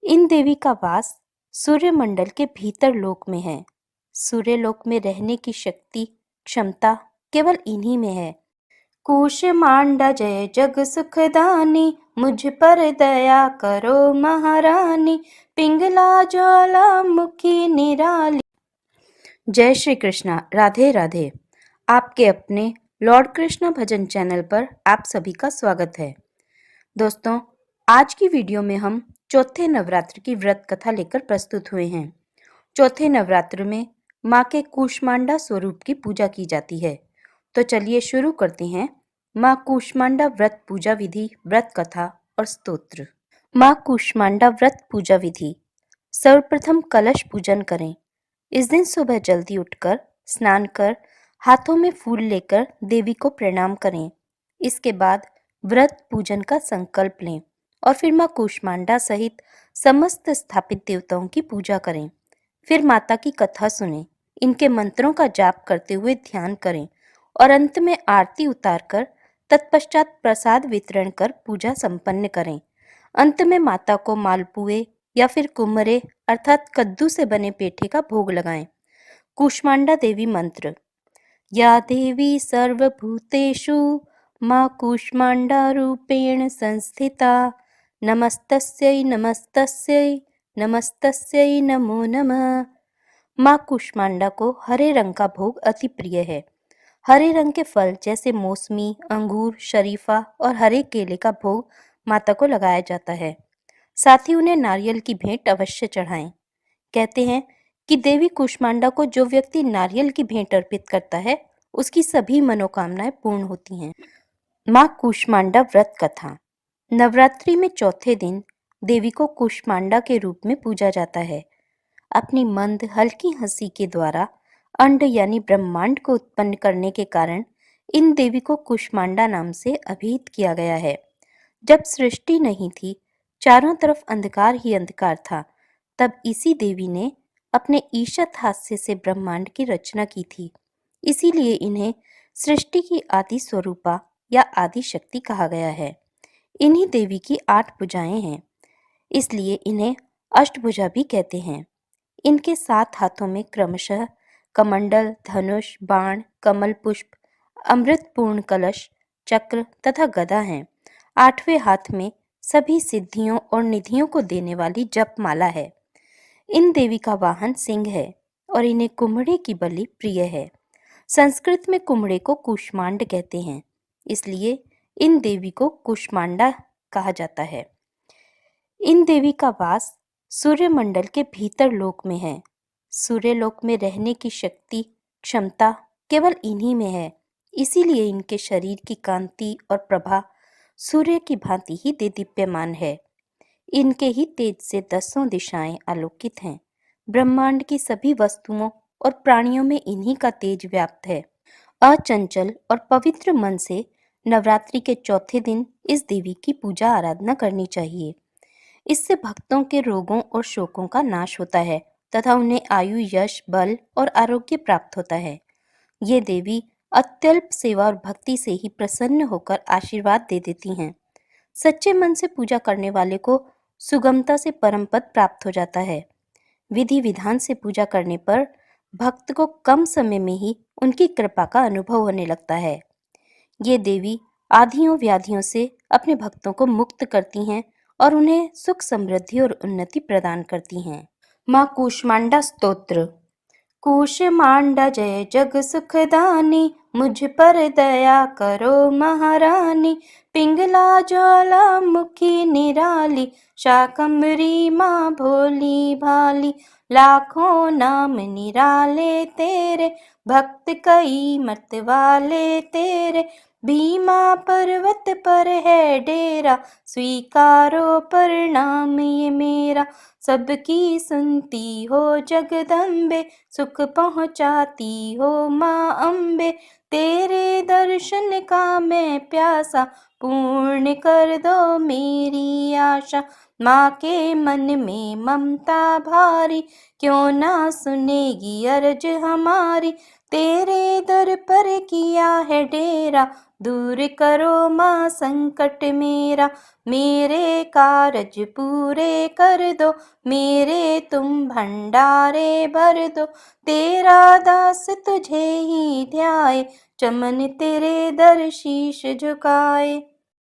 इन देवी का वास सूर्यमंडल के भीतर लोक में है। सूर्यलोक में रहने की शक्ति क्षमता केवल इन्हीं में है। कूष्मांडा जय जग सुखदानी, मुझ पर दया करो महारानी, पिंगला ज्वालामुखी निराली। जय श्री कृष्णा, राधे राधे। आपके अपने लॉर्ड कृष्णा भजन चैनल पर आप सभी का स्वागत है। दोस्तों, आज की वीडियो में हम चौथे नवरात्र की व्रत कथा लेकर प्रस्तुत हुए हैं। चौथे नवरात्र में माँ के कूष्मांडा स्वरूप की पूजा की जाती है। तो चलिए शुरू करते हैं माँ कूष्मांडा व्रत पूजा विधि, व्रत कथा और स्तोत्र। माँ कूष्मांडा व्रत पूजा विधि। सर्वप्रथम कलश पूजन करें। इस दिन सुबह जल्दी उठकर स्नान कर हाथों में फूल लेकर देवी को प्रणाम करें। इसके बाद व्रत पूजन का संकल्प लें और फिर माँ कूष्मांडा सहित समस्त स्थापित देवताओं की पूजा करें। फिर माता की कथा सुनें, इनके मंत्रों का जाप करते हुए ध्यान करें और अंत में आरती उतारकर तत्पश्चात प्रसाद वितरण कर पूजा संपन्न करें। अंत में माता को मालपुए या फिर कुम्हरे अर्थात कद्दू से बने पेठे का भोग लगाएं। कूष्मांडा देवी मंत्र। या देवी सर्वभूतेषु माँ कूष्मांडा रूपेण संस्थिता, नमस्तस्यै नमस्तस्यै नमस्तस्यै नमो नमः। माँ कूष्मांडा को हरे रंग का भोग अति प्रिय है। हरे रंग के फल जैसे मौसमी, अंगूर, शरीफा और हरे केले का भोग माता को लगाया जाता है। साथ ही उन्हें नारियल की भेंट अवश्य चढ़ाएं। कहते हैं कि देवी कूष्मांडा को जो व्यक्ति नारियल की भेंट अर्पित करता है, उसकी सभी मनोकामनाएं पूर्ण होती हैं। माँ कूष्मांडा व्रत कथा। नवरात्रि में चौथे दिन देवी को कूष्मांडा के रूप में पूजा जाता है। अपनी मंद हल्की हंसी के द्वारा अंड यानी ब्रह्मांड को उत्पन्न करने के कारण इन देवी को कूष्मांडा नाम से अभिहित किया गया है। जब सृष्टि नहीं थी, चारों तरफ अंधकार ही अंधकार था, तब इसी देवी ने अपने ईशत हास्य से ब्रह्मांड की रचना की थी। इसीलिए इन्हें सृष्टि की आदि स्वरूपा या आदि शक्ति कहा गया है। इन्हीं देवी की 8 भुजाएं हैं, इसलिए इन्हें अष्टभुजा भी कहते हैं। इनके 7 हाथों में क्रमशः कमंडल, धनुष, बाण, कमल पुष्प, अमृतपूर्ण कलश, चक्र तथा गदा हैं। 8वें हाथ में सभी सिद्धियों और निधियों को देने वाली जपमाला है। इन देवी का वाहन सिंह है और इन्हें कुम्हड़े की बलि प्रिय है। संस्कृत में कुम्हड़े को कूष्मांड कहते हैं, इसलिए इन देवी को कूष्मांडा कहा जाता है। इन देवी का वास सूर्यमंडल के भीतर लोक में है। सूर्यलोक में रहने की शक्ति क्षमता केवल इन्हीं में है। इसीलिए इनके शरीर की कांति और प्रभा सूर्य की भांति ही देदीप्यमान है। इनके ही तेज से 10 दिशाएं आलोकित हैं। ब्रह्मांड की सभी वस्तुओं और प्राणियों में इन्हीं का तेज व्याप्त है। अचंचल और पवित्र मन से नवरात्रि के चौथे दिन इस देवी की पूजा आराधना करनी चाहिए। इससे भक्तों के रोगों और शोकों का नाश होता है तथा उन्हें आयु, यश, बल और आरोग्य प्राप्त होता है। ये देवी अत्यल्प सेवा और भक्ति से ही प्रसन्न होकर आशीर्वाद दे देती हैं। सच्चे मन से पूजा करने वाले को सुगमता से परम पद प्राप्त हो जाता है। विधि विधान से पूजा करने पर भक्त को कम समय में ही उनकी कृपा का अनुभव होने लगता है। ये देवी आधियों व्याधियों से अपने भक्तों को मुक्त करती हैं और उन्हें सुख, समृद्धि और उन्नति प्रदान करती हैं। माँ कूष्मांडा स्तोत्र। कूष्मांडा जय जग सुखदानी, मुझ पर दया करो महारानी, पिंगला ज्वालामुखी निराली, शाकंभरी माँ भोली भाली, लाखों नाम निराले तेरे, भक्त कई मत वाले तेरे, भीमा पर्वत पर है डेरा, स्वीकारो प्रणाम ये मेरा, सबकी सुनती हो जगदम्बे, सुख पहुँचाती हो माँ अम्बे, तेरे दर्शन का मैं प्यासा, पूर्ण कर दो मेरी आशा। माँ के मन में ममता भारी, क्यों ना सुनेगी अर्ज हमारी। तेरे दर पर किया है डेरा, दूर करो माँ संकट मेरा। मेरे कारज पूरे कर दो, मेरे तुम भंडारे भर दो। तेरा दास तुझे ही ध्याए, चमन तेरे दर शीश झुकाए।